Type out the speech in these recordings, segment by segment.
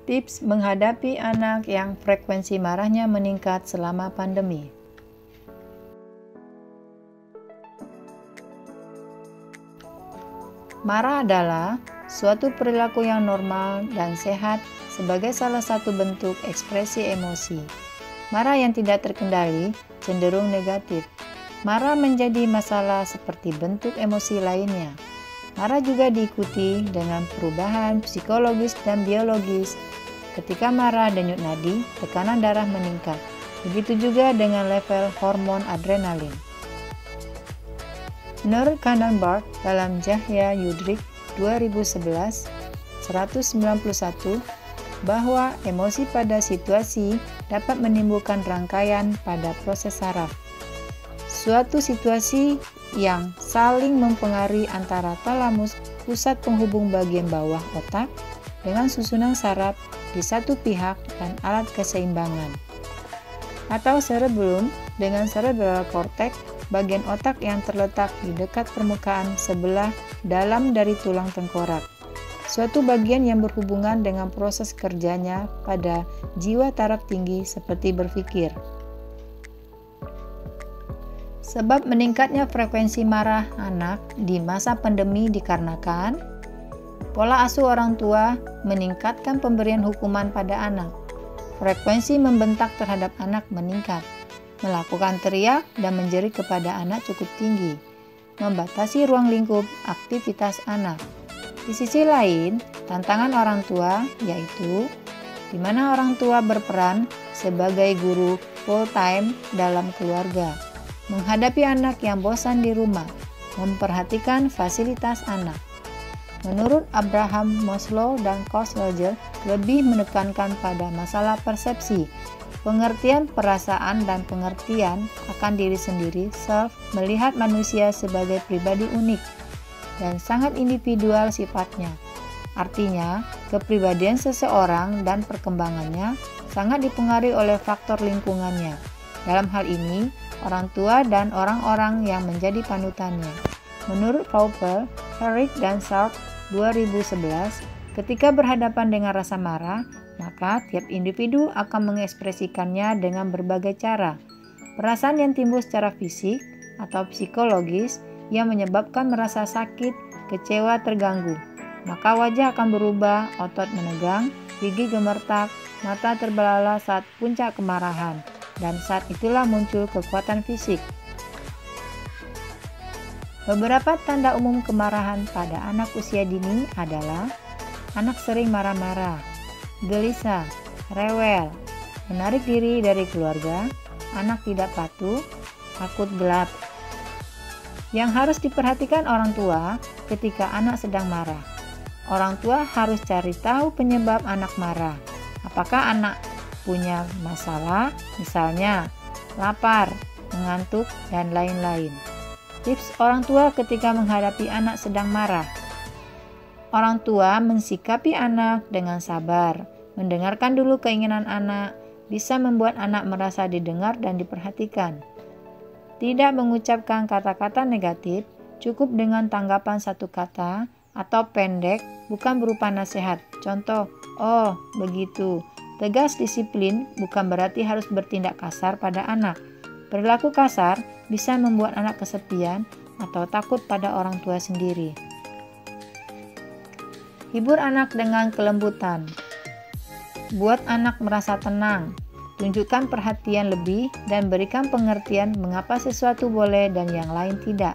Tips menghadapi anak yang frekuensi marahnya meningkat selama pandemi. Marah adalah suatu perilaku yang normal dan sehat sebagai salah satu bentuk ekspresi emosi. Marah yang tidak terkendali cenderung negatif. Marah menjadi masalah seperti bentuk emosi lainnya. Marah juga diikuti dengan perubahan psikologis dan biologis. Ketika marah, denyut nadi, tekanan darah meningkat. Begitu juga dengan level hormon adrenalin. Menurut Cannon-Bard dalam Yahya Yudrik 2011, 191, bahwa emosi pada situasi dapat menimbulkan rangkaian pada proses saraf. Suatu situasi yang saling mempengaruhi antara talamus, pusat penghubung bagian bawah otak, dengan susunan saraf di satu pihak dan alat keseimbangan. Atau cerebellum dengan cerebral cortex, bagian otak yang terletak di dekat permukaan sebelah dalam dari tulang tengkorak. Suatu bagian yang berhubungan dengan proses kerjanya pada jiwa taraf tinggi seperti berpikir. Sebab meningkatnya frekuensi marah anak di masa pandemi dikarenakan pola asuh orang tua meningkatkan pemberian hukuman pada anak. Frekuensi membentak terhadap anak meningkat. Melakukan teriak dan menjerit kepada anak cukup tinggi. Membatasi ruang lingkup aktivitas anak. Di sisi lain, tantangan orang tua yaitu di mana orang tua berperan sebagai guru full-time dalam keluarga. Menghadapi anak yang bosan di rumah, memperhatikan fasilitas anak. Menurut Abraham Maslow dan Carl Rogers, lebih menekankan pada masalah persepsi, pengertian perasaan dan pengertian akan diri sendiri, self, melihat manusia sebagai pribadi unik dan sangat individual sifatnya. Artinya, kepribadian seseorang dan perkembangannya sangat dipengaruhi oleh faktor lingkungannya. Dalam hal ini, orang tua dan orang-orang yang menjadi panutannya. Menurut Popper, Herrick dan Sharp 2011, ketika berhadapan dengan rasa marah, maka tiap individu akan mengekspresikannya dengan berbagai cara. Perasaan yang timbul secara fisik atau psikologis yang menyebabkan merasa sakit, kecewa, terganggu. Maka wajah akan berubah, otot menegang, gigi gemertak, mata terbelalak saat puncak kemarahan. Dan saat itulah muncul kekuatan fisik. Beberapa tanda umum kemarahan pada anak usia dini adalah anak sering marah-marah, gelisah, rewel, menarik diri dari keluarga, anak tidak patuh, takut gelap. Yang harus diperhatikan orang tua ketika anak sedang marah. Orang tua harus cari tahu penyebab anak marah. Apakah anak punya masalah, misalnya lapar, mengantuk, dan lain-lain. Tips orang tua ketika menghadapi anak sedang marah. Orang tua mensikapi anak dengan sabar, mendengarkan dulu keinginan anak, bisa membuat anak merasa didengar dan diperhatikan. Tidak mengucapkan kata-kata negatif, cukup dengan tanggapan satu kata atau pendek, bukan berupa nasihat. Contoh, oh begitu. Tegas disiplin bukan berarti harus bertindak kasar pada anak. Perilaku kasar bisa membuat anak kesepian atau takut pada orang tua sendiri. Hibur anak dengan kelembutan. Buat anak merasa tenang. Tunjukkan perhatian lebih dan berikan pengertian mengapa sesuatu boleh dan yang lain tidak.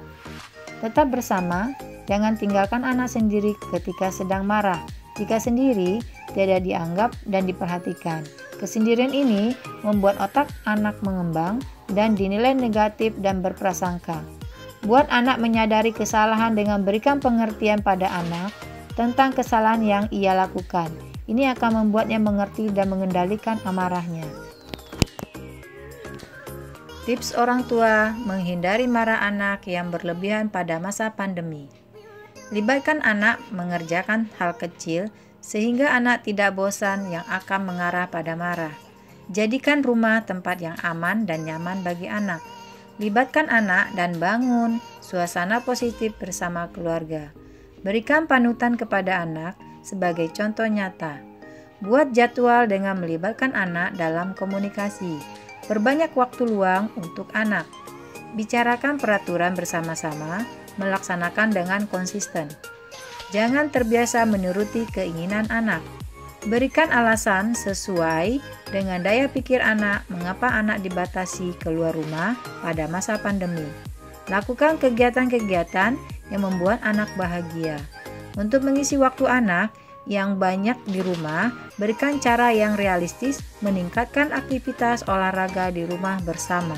Tetap bersama, jangan tinggalkan anak sendiri ketika sedang marah. Jika sendiri, tidak dianggap dan diperhatikan. Kesendirian ini membuat otak anak mengembang dan dinilai negatif dan berprasangka. Buat anak menyadari kesalahan dengan berikan pengertian pada anak tentang kesalahan yang ia lakukan. Ini akan membuatnya mengerti dan mengendalikan amarahnya. Tips orang tua menghindari marah anak yang berlebihan pada masa pandemi. Libatkan anak mengerjakan hal kecil sehingga anak tidak bosan yang akan mengarah pada marah. Jadikan rumah tempat yang aman dan nyaman bagi anak. Libatkan anak dan bangun suasana positif bersama keluarga. Berikan panutan kepada anak sebagai contoh nyata. Buat jadwal dengan melibatkan anak dalam komunikasi. Perbanyak waktu luang untuk anak. Bicarakan peraturan bersama-sama, melaksanakan dengan konsisten. Jangan terbiasa menuruti keinginan anak. Berikan alasan sesuai dengan daya pikir anak mengapa anak dibatasi keluar rumah pada masa pandemi. Lakukan kegiatan-kegiatan yang membuat anak bahagia. Untuk mengisi waktu anak yang banyak di rumah, berikan cara yang realistis meningkatkan aktivitas olahraga di rumah bersama.